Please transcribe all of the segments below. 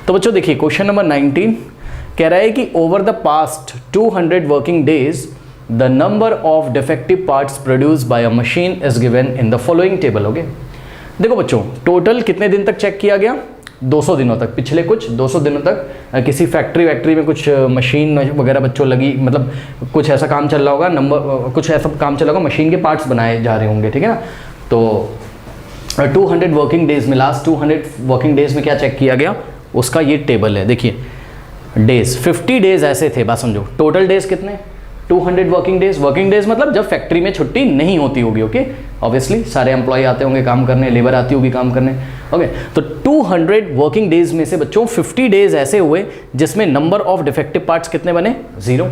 तो बच्चों देखिए क्वेश्चन नंबर 19 कह रहा है कि over the past 200 working days the number of defective parts produced by a machine is given in the following table. Okay, देखो बच्चों टोटल कितने दिन तक चेक किया गया, 200 दिनों तक, पिछले कुछ 200 दिनों तक किसी फैक्ट्री में कुछ मशीन वगैरह बच्चों लगी, मतलब कुछ ऐसा काम चल रहा होगा, कुछ ऐसा काम चल रहा होगा, मशीन के पार्ट्स बनाए जा रहे होंगे, ठीक है ना। तो 200 वर्किंग डेज में, लास्ट 200 वर्किंग डेज में क्या चेक किया गया, उसका ये टेबल है। देखिए डेज 50 डेज ऐसे थे, बात समझो, टोटल डेज कितने, 200 वर्किंग डेज मतलब जब फैक्ट्री में छुट्टी नहीं होती होगी। ओके, ऑब्वियसली सारे एम्प्लॉय आते होंगे काम करने, लेबर आती होगी काम करने। ओके, तो 200 वर्किंग डेज में से बच्चों 50 डेज ऐसे हुए जिसमें नंबर ऑफ डिफेक्टिव पार्ट्स कितने बने, 0।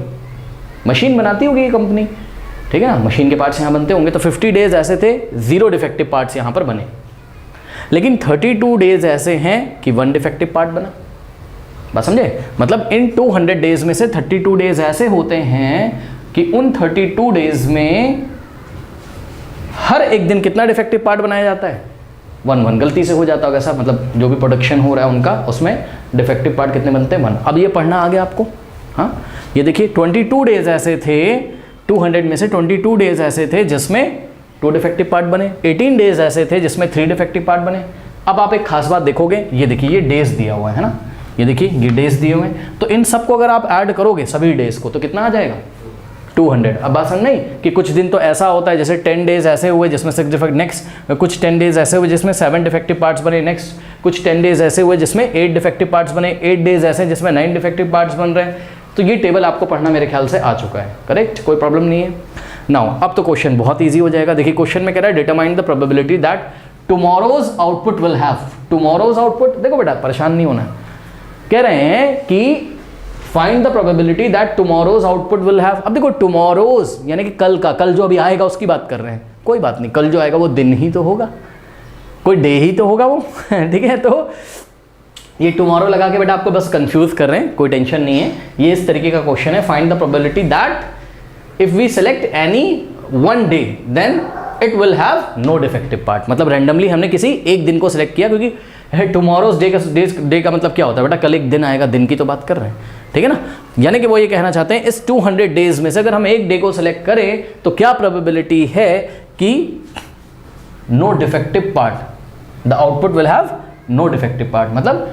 मशीन बनाती होगी ये कंपनी, ठीक है ना, मशीन के पार्ट्स यहाँ बनते होंगे, तो 50 डेज ऐसे थे 0 डिफेक्टिव पार्ट्स यहाँ पर बने। लेकिन 32 डेज ऐसे हैं कि 1 डिफेक्टिव पार्ट बना। बात समझे, मतलब इन 200 डेज में से 32 डेज ऐसे होते हैं कि उन 32 डेज में हर एक दिन कितना डिफेक्टिव पार्ट बनाया जाता है, 1 गलती से हो जाता होगा ऐसा, मतलब जो भी प्रोडक्शन हो रहा है उनका, उसमें डिफेक्टिव पार्ट कितने बनते हैं, 1। अब ये पढ़ना आ गया आपको। हाँ, ये देखिए 22 डेज ऐसे थे, 200 में से 22 डेज ऐसे थे जिसमें 2 डिफेक्टिव पार्ट बने, 18 डेज ऐसे थे जिसमें 3 डिफेक्टिव पार्ट बने। अब आप एक खास बात देखोगे, ये देखिए ये डेज दिया हुआ है ना, ये देखिए ये डेज दिए हुए हैं, तो इन सबको अगर आप ऐड करोगे सभी डेज को तो कितना आ जाएगा, 200। अब बात समझ नहीं कि कुछ दिन तो ऐसा होता है जैसे 10 डेज ऐसे हुए जिसमें 6 डिफेक्ट, नेक्स्ट कुछ 10 डेज ऐसे हुए जिसमें 7 डिफेक्टिव पार्ट्स बने, नेक्स्ट कुछ 10 डेज ऐसे हुए जिसमें 8 डिफेक्टिव पार्ट्स बने, 8 डेज ऐसे जिसमें 9 डिफेक्टिव पार्ट्स बन रहे हैं। तो ये टेबल आपको पढ़ना मेरे ख्याल से आ चुका है, करेक्ट, कोई प्रॉब्लम नहीं है। नाउ अब तो क्वेश्चन बहुत ईजी हो जाएगा। देखिए क्वेश्चन में कह रहा है determine the probability that tomorrow's output will have, tomorrow's output, देखो बेटा परेशान नहीं होना, कह रहे हैं कि find the probability that tomorrow's output will have. अब देखो टुमारोज यानी कि कल का, कल जो अभी आएगा उसकी बात कर रहे हैं, कोई बात नहीं, कल जो आएगा वो दिन ही तो होगा, कोई डे ही तो होगा वो ठीक है। तो ये टुमारो लगा के बेटा आपको बस कंफ्यूज कर रहे हैं, कोई टेंशन नहीं है, ये इस तरीके का क्वेश्चन है। Find the probability that if we select any one day then it will have no defective part, मतलब रैंडमली हमने किसी एक दिन को सिलेक्ट किया, क्योंकि टुमारोज डे का मतलब क्या होता है बेटा, कल एक दिन आएगा, दिन की तो बात कर रहे हैं, ठीक है ना। यानी कि वो ये कहना चाहते हैं इस 200 डेज में से अगर हम एक डे को सिलेक्ट करें तो क्या प्रोबेबिलिटी है कि no defective part, the output will have no defective part, मतलब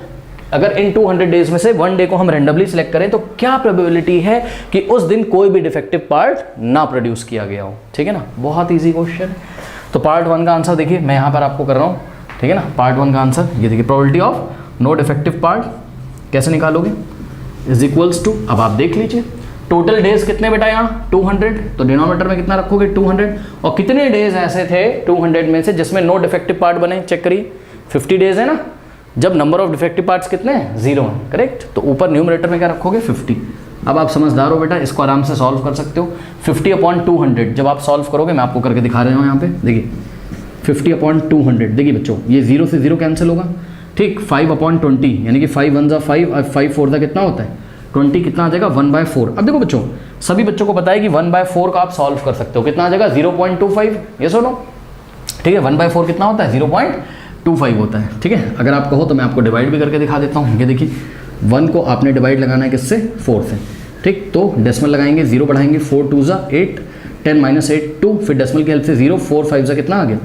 अगर इन 200 डेज में से वन डे को हम रैंडमली सिलेक्ट करें तो क्या प्रोबेबिलिटी है कि उस दिन कोई भी डिफेक्टिव पार्ट ना प्रोड्यूस किया गया हो, ठीक है ना। बहुत ईजी क्वेश्चन है। तो पार्ट 1 का आंसर देखिए मैं यहाँ पर आपको कर रहा हूँ, ठीक है ना। पार्ट 1 का आंसर ये देखिए, probability of no defective part कैसे निकालोगे, इज इक्वल्स टू, अब आप देख लीजिए टोटल डेज कितने बेटा यहाँ 200, तो डिनोमिनेटर में कितना रखोगे 200, और कितने डेज ऐसे थे 200 में से जिसमें नो डिफेक्टिव पार्ट बने, चेक करिए 50 डेज है ना, जब नंबर ऑफ डिफेक्टिव पार्ट्स कितने हैं 0 हैं, करेक्ट। तो ऊपर न्यूमरेटर में क्या रखोगे 50। अब आप समझदार हो बेटा, इसको आराम से सॉल्व कर सकते हो। 50/200 जब आप सॉल्व करोगे, मैं आपको करके दिखा रहा हूँ यहाँ पे, देखिए 50/200, देखिए बच्चों ये 0 से 0 कैंसिल होगा, ठीक। 5/20 यानी कि 5 1 5 और 5 4 कितना होता है 20, कितना आ जाएगा 1/4। अब देखो बच्चों सभी बच्चों को पता है कि 1/4 का आप सॉल्व कर सकते हो, कितना आ जाएगा 0.25, ये सुनो, ठीक है। 1/4 कितना होता है 0.25 होता है, ठीक है। अगर आप कहो तो मैं आपको डिवाइड भी करके दिखा देता हूँ। ये देखिए 1 को आपने डिवाइड लगाना है किससे, 4 से, ठीक। तो डेसिमल लगाएंगे, 0 बढ़ाएंगे, 4 2 8, 10 - 8 2, फिर डेसिमल की हेल्प से 0, 4 5 कितना आ गया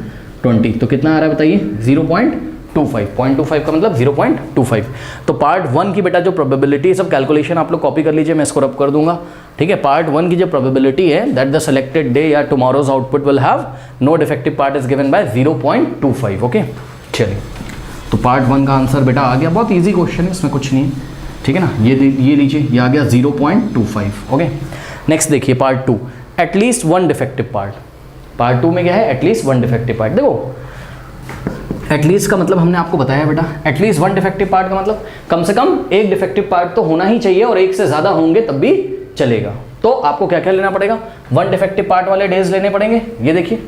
20, तो कितना आ रहा है बताइए 0.25, 0.25 का मतलब 0.25। तो पार्ट 1 की बेटा जो प्रोबेबिलिटी, सब कैलकुलेशन आप लोग कॉपी कर लीजिए, मैं इसको रब कर दूंगा, ठीक है। पार्ट 1 की जो प्रोबेबिलिटी है दैट द सेलेक्टेड डे या tomorrow's output will have no defective part is given by 0.25, okay. चलिए तो पार्ट 1 का आंसर बेटा आ गया, बहुत इजी क्वेश्चन है, इसमें कुछ नहीं है, ठीक है ना। ये लीजिए, ये आ गया 0.25, ओके। नेक्स्ट देखिए part 2, at least 1 defective part. Part 2 में क्या है, एटलीस्ट 1 डिफेक्टिव पार्ट। देखो एटलीस्ट का मतलब हमने आपको बताया बेटा, एटलीस्ट 1 डिफेक्टिव पार्ट का मतलब कम से कम एक डिफेक्टिव पार्ट तो होना ही चाहिए, और एक से ज़्यादा होंगे तब भी चलेगा। तो आपको क्या क्या लेना पड़ेगा, 1 डिफेक्टिव पार्ट वाले डेज लेने पड़ेंगे, ये देखिए,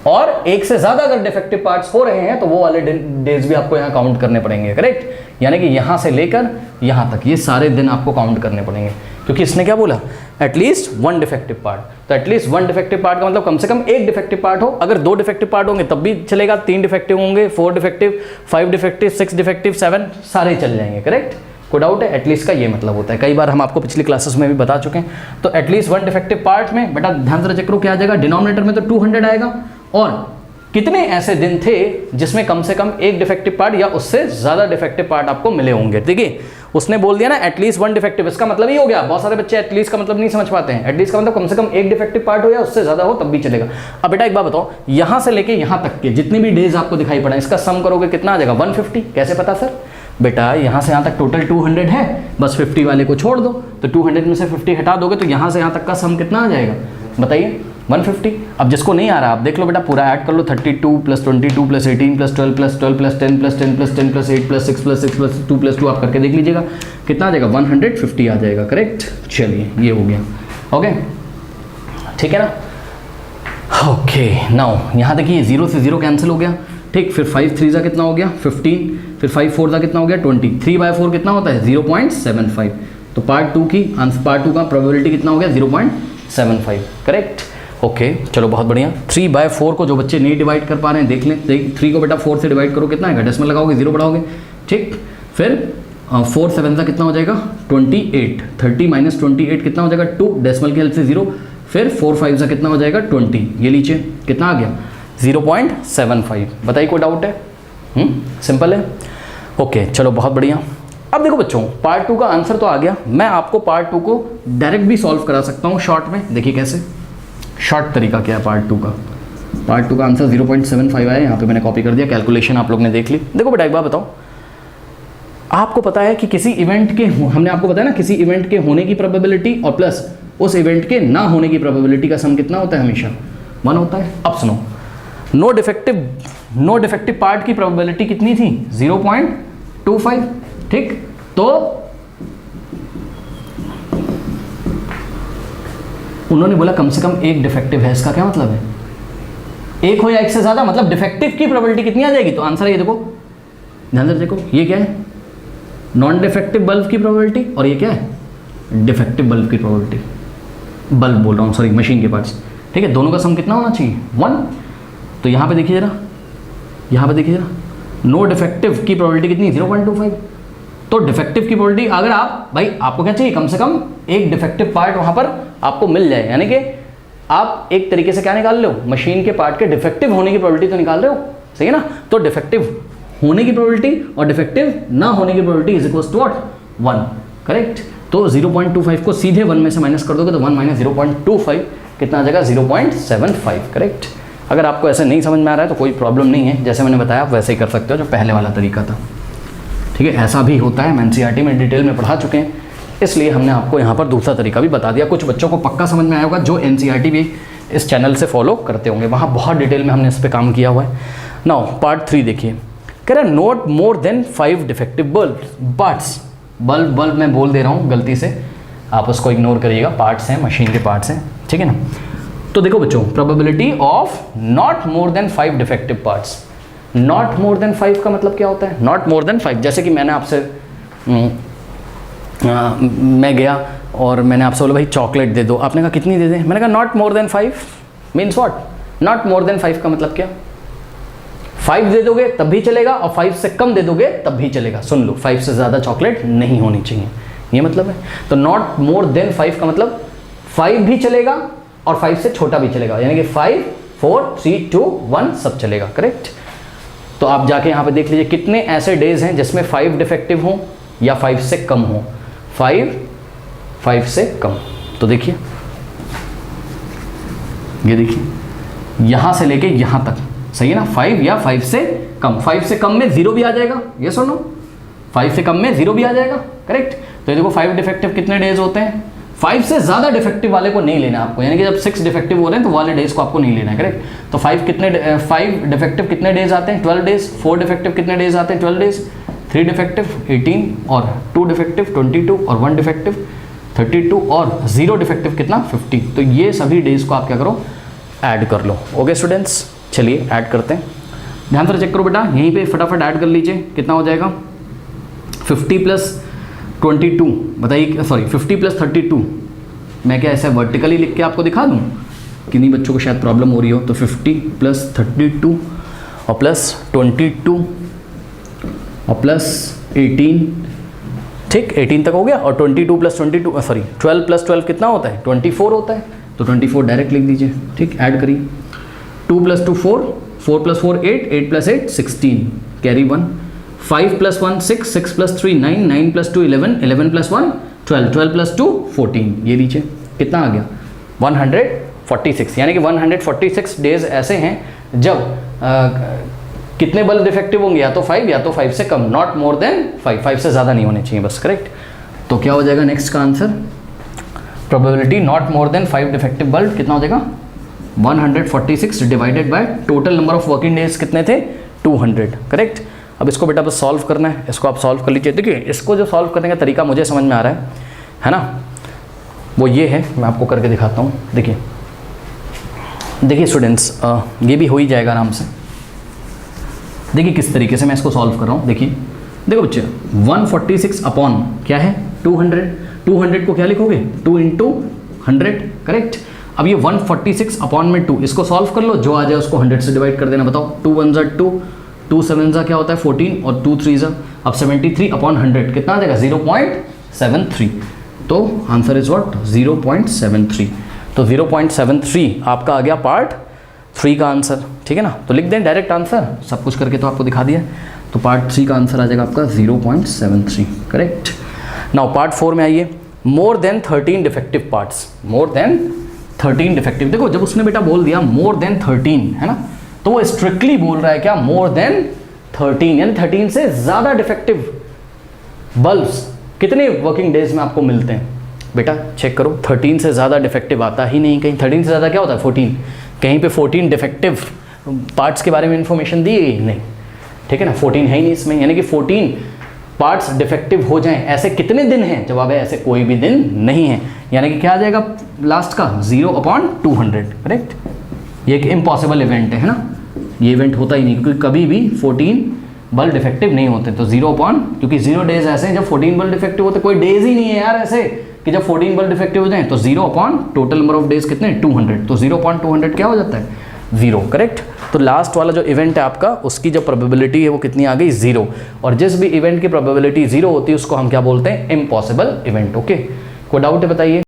और एक से ज़्यादा अगर डिफेक्टिव पार्ट्स हो रहे हैं तो वो वाले डेज भी आपको यहाँ काउंट करने पड़ेंगे, करेक्ट। यानी कि यहाँ से लेकर यहाँ तक ये सारे दिन आपको काउंट करने पड़ेंगे, क्योंकि इसने क्या बोला एटलीस्ट वन डिफेक्टिव पार्ट। तो एटलीस्ट वन डिफेक्टिव पार्ट का मतलब कम से कम एक डिफेक्टिव पार्ट हो। अगर 2 डिफेक्टिव पार्ट होंगे तब भी चलेगा, 3 डिफेक्टिव होंगे, 4 डिफेक्टिव, 5 डिफेक्टिव, 6 डिफेक्टिव, 7 सारे चल जाएंगे। करेक्ट, कोई डाउट है? एटलीस्ट का ये मतलब होता है, कई बार हम आपको पिछली क्लासेस में भी बता चुके हैं। तो एटलीस्ट वन डिफेक्टिव पार्ट में बेटा ध्यान से चेक करो क्या आ जाएगा, डिनोमिनेटर में तो 200 आएगा। और कितने ऐसे दिन थे जिसमें कम से कम एक डिफेक्टिव पार्ट या उससे ज़्यादा डिफेक्टिव पार्ट आपको मिले होंगे। देखिए उसने बोल दिया ना एटलीस्ट वन डिफेक्टिव, इसका मतलब ही हो गया। बहुत सारे बच्चे एटलीस्ट का मतलब नहीं समझ पाते हैं। एटलीस्ट का मतलब कम से कम एक डिफेक्टिव पार्ट हो या उससे ज़्यादा हो तब भी चलेगा। अब बेटा एक बात बताओ, यहाँ से लेके यहाँ तक के जितनी भी डेज आपको दिखाई पड़ा इसका सम करोगे कितना आ जाएगा? 150। कैसे पता सर? बेटा यहाँ से यहाँ तक टोटल 200 है, बस 50 वाले को छोड़ दो तो 200 में से 50 हटा दोगे तो यहाँ से यहाँ तक का सम कितना आ जाएगा बताइए? 150। अब जिसको नहीं आ रहा आप देख लो बेटा, पूरा ऐड कर लो, 32 + 22 + 18 + 12 + 12 + 10 + 10 + 10 + 8 + 6 + 6 + 2 + 2 आप करके देख लीजिएगा कितना आ जाएगा? 150 आ जाएगा। करेक्ट, चलिए ये हो गया। ओके ठीक है ना? ओके नाउ यहाँ देखिए 0 से 0 कैंसिल हो गया, ठीक। फिर 5 3 कितना हो गया? 15। फिर 5 4 कितना हो गया? 20। 3/4 कितना होता है? 0.75। तो पार्ट 2 का प्रोबेबिलिटी कितना हो गया? 0.75। करेक्ट, ओके चलो बहुत बढ़िया। 3/4 को जो बच्चे नहीं डिवाइड कर पा रहे हैं देख लें। 3 को बेटा 4 से डिवाइड करो कितना आएगा? डेसिमल लगाओगे, 0 बढ़ाओगे, ठीक। फिर 4 7 कितना हो जाएगा? 28। 30 - 28 कितना हो जाएगा? 2, डेसिमल की हेल्प से 0। फिर 4 5 कितना हो जाएगा? 20। ये लीजिए कितना आ गया? 0.75। बताइए कोई डाउट है? सिंपल है। ओके चलो बहुत बढ़िया। अब देखो बच्चों पार्ट 2 का आंसर तो आ गया। मैं आपको पार्ट 2 को डायरेक्ट भी सॉल्व करा सकता हूँ शॉर्ट में। देखिए कैसे, शॉर्ट तरीका क्या है पार्ट 2 का। पार्ट 2 का आंसर 0.75 आया, यहाँ पे मैंने कॉपी कर दिया, कैलकुलेशन आप लोग ने देख ली। देखो बेटा एक बात बताओ, आपको पता है कि किसी इवेंट के, हमने आपको बताया ना किसी इवेंट के होने की प्रोबेबिलिटी और प्लस उस इवेंट के ना होने की प्रोबेबिलिटी का सम कितना होता है? हमेशा 1 होता है। अब सुनो, नो डिफेक्टिव पार्ट की प्रोबेबिलिटी कितनी थी? 0.25, ठीक। तो उन्होंने बोला कम से कम एक डिफेक्टिव है, इसका क्या मतलब है? एक हो या एक से ज्यादा, मतलब डिफेक्टिव की प्रोबेबिलिटी कितनी आ जाएगी? तो आंसर ये देखो, ध्यान से देखो, ये क्या है? नॉन डिफेक्टिव बल्ब की प्रोबेबिलिटी, और ये क्या है? डिफेक्टिव बल्ब की प्रोबेबिलिटी। बल्ब बोल रहा हूँ, सॉरी, मशीन के पार्ट्स, ठीक है। दोनों का सम कितना होना चाहिए? 1। तो यहाँ पे देखिए जरा, यहाँ पे देखिए जरा, नो डिफेक्टिव की प्रोबेबिलिटी कितनी? 0.25। तो डिफेक्टिव की प्रोबेबिलिटी, अगर आप भाई आपको क्या चाहिए? कम से कम एक डिफेक्टिव पार्ट वहाँ पर आपको मिल जाए, यानी कि आप एक तरीके से क्या निकाल रहे हो? मशीन के पार्ट के डिफेक्टिव होने की प्रोबेबिलिटी तो निकाल रहे हो, सही है ना? तो डिफेक्टिव होने की प्रोबेबिलिटी और डिफेक्टिव ना होने की probability is equals to what? 1। Correct. तो 0.25 को सीधे 1 में से माइनस कर दोगे तो 1 - 0.25 कितना आ जाएगा? 0.75। करेक्ट। अगर आपको ऐसे नहीं समझ में आ रहा है तो कोई प्रॉब्लम नहीं है, जैसे मैंने बताया आप वैसे ही कर सकते हो जो पहले वाला तरीका था, ठीक है। ऐसा भी होता है, हम एनसीईआरटी में डिटेल में पढ़ा चुके हैं, इसलिए हमने आपको यहाँ पर दूसरा तरीका भी बता दिया। कुछ बच्चों को पक्का समझ में आया होगा जो एनसीईआरटी भी इस चैनल से फॉलो करते होंगे, वहाँ बहुत डिटेल में हमने इस पर काम किया हुआ है। नाउ पार्ट 3 देखिए, कह रहा है note more than 5 defective bulb मैं बोल दे रहा हूँ गलती से, आप उसको इग्नोर करिएगा, पार्ट्स हैं, मशीन के पार्ट्स हैं, ठीक है ना। तो देखो बच्चों, probability of not more than 5 defective parts. Not more than 5 का मतलब क्या होता है? नॉट मोर देन 5, जैसे कि मैंने आपसे मैं गया और मैंने आपसे बोला भाई चॉकलेट दे दो, आपने कहा कितनी दे दें? मैंने कहा not more than 5 means what? Not more than 5 का मतलब क्या? 5 दे दोगे तब भी चलेगा और 5 से कम दे दोगे तब भी चलेगा। सुन लो, 5 से ज़्यादा चॉकलेट नहीं होनी चाहिए, ये मतलब है। तो नॉट मोर देन 5 का मतलब 5 भी चलेगा और 5 से छोटा भी चलेगा, यानी कि 5 4 3 2 1 सब चलेगा। करेक्ट। तो आप जाके यहाँ पे देख लीजिए कितने ऐसे डेज हैं जिसमें 5 डिफेक्टिव हो या 5 से कम हो। 5 से कम, तो देखिए ये देखिए यहाँ से लेके यहाँ तक, सही है ना? 5 या 5 से कम। 5 से कम में 0 भी आ जाएगा, ये सुनो, 5 से कम में 0 भी आ जाएगा। करेक्ट। तो ये देखो 5 डिफेक्टिव कितने डेज होते हैं? 5 से ज़्यादा डिफेक्टिव वाले को नहीं लेना आपको, यानी कि जब 6 डिफेक्टिव हो रहे हैं तो वाले डेज को आपको नहीं लेना है। करेक्ट। तो 5 डिफेक्टिव कितने डेज आते हैं? 12 डेज। 4 डिफेक्टिव कितने डेज आते हैं? 12 डेज। 3 डिफेक्टिव 18 और 2 डिफेक्टिव 22 और 1 डिफेक्टिव 32 और 0 डिफेक्टिव कितना? 50। तो ये सभी डेज को आप क्या करो? ऐड कर लो। ओके स्टूडेंट्स, चलिए ऐड करते हैं। ध्यान से चेक करो बेटा, यहीं पे फटाफट ऐड कर लीजिए, कितना हो जाएगा? 50 + 22 बताइए, सॉरी 50 + 32 मैं क्या ऐसे वर्टिकली लिख के आपको दिखा दूँ? किन्हीं बच्चों को शायद प्रॉब्लम हो रही हो। तो 50 प्लस 32 और प्लस 22 और प्लस 18, ठीक 18 तक हो गया। और 22 प्लस 22 सॉरी 12 प्लस 12 कितना होता है? 24 होता है। तो 24 डायरेक्ट लिख दीजिए, ठीक। ऐड करिए, 2 plus 2 4, 4 plus 4 8, 8 plus 8 16, carry 1, 5 plus 1 6, 6 plus 3 9, 9 plus 2 11, 11 plus 1 12, 12 plus 2 14। ये लीजिए कितना आ गया? 146। यानी कि 146 डेज ऐसे हैं जब कितने बल्ब डिफेक्टिव होंगे? या तो 5 या तो 5 से कम, नॉट मोर देन 5, 5 से ज़्यादा नहीं होने चाहिए बस, करेक्ट। तो क्या हो जाएगा नेक्स्ट का answer? Probability not more than 5 defective bulb कितना हो जाएगा? 146 divided by total number of working days कितने थे? 200, करेक्ट। अब इसको बेटा बस सॉल्व करना है, इसको आप सॉल्व कर लीजिए। देखिए इसको जो सॉल्व करने का तरीका मुझे समझ में आ रहा है ना, वो ये है, मैं आपको करके दिखाता हूँ। देखिए स्टूडेंट्स, ये भी हो ही जाएगा आराम से। देखिए किस तरीके से मैं इसको सॉल्व कर रहा हूँ। देखो बच्चे, 146 अपॉन क्या है? 200। 200 को क्या लिखोगे? 2 इंटू 100, करेक्ट। अब ये 146 अपॉन में 2, इसको सॉल्व कर लो, जो आ जाए उसको 100 से डिवाइड कर देना। बताओ, 2 1 ज़ा 2, 2 7 ज़ा क्या होता है? 14, और 2 3 ज़ा, अब 73 अपॉन 100 कितना आ जाएगा? 0.73। तो आंसर इज व्हाट? 0.73। तो 0.73 आपका आ गया पार्ट 3 का आंसर, ठीक है ना। तो लिख दें डायरेक्ट आंसर, सब कुछ करके तो आपको दिखा दिया। तो पार्ट 3 का आंसर आ जाएगा आपका 0.73, करेक्ट। नाउ पार्ट 4 में आइए। More than 13 defective parts, more than 13 defective. देखो जब उसने बेटा बोल दिया मोर देन 13, है ना, तो वो स्ट्रिक्टली बोल रहा है क्या? मोर देन 13, यानी 13 से ज़्यादा डिफेक्टिव बल्ब्स कितने वर्किंग डेज में आपको मिलते हैं? बेटा चेक करो, 13 से ज़्यादा डिफेक्टिव आता ही नहीं कहीं। 13 से ज़्यादा क्या होता है? 14। कहीं पे 14 डिफेक्टिव पार्ट्स के बारे में इंफॉर्मेशन दी गई नहीं, ठीक है ना। 14 है ही नहीं इसमें, यानी कि 14 पार्ट्स डिफेक्टिव हो जाएं ऐसे कितने दिन हैं? जवाब है ऐसे कोई भी दिन नहीं है। यानी कि क्या आ जाएगा लास्ट का? 0/200, करेक्ट। ये एक इम्पॉसिबल इवेंट है ना, ये इवेंट होता ही नहीं, क्योंकि कभी भी 14 बल्ब डिफेक्टिव नहीं होते। तो 0 क्योंकि 0 डेज ऐसे हैं जब 14 बल्ब डिफेक्टिव होते। कोई डेज ही नहीं है यार ऐसे कि जब 14 बल्ब डिफेक्टिव हो जाए। तो 0 टोटल नंबर ऑफ डेज कितने? 200। तो 0.200 क्या हो जाता है? 0, करेक्ट। तो लास्ट वाला जो इवेंट है आपका, उसकी जो प्रोबेबिलिटी है वो कितनी आ गई? 0। और जिस भी इवेंट की प्रोबेबिलिटी 0 होती है उसको हम क्या बोलते हैं? Impossible event, okay. कोई डाउट है बताइए।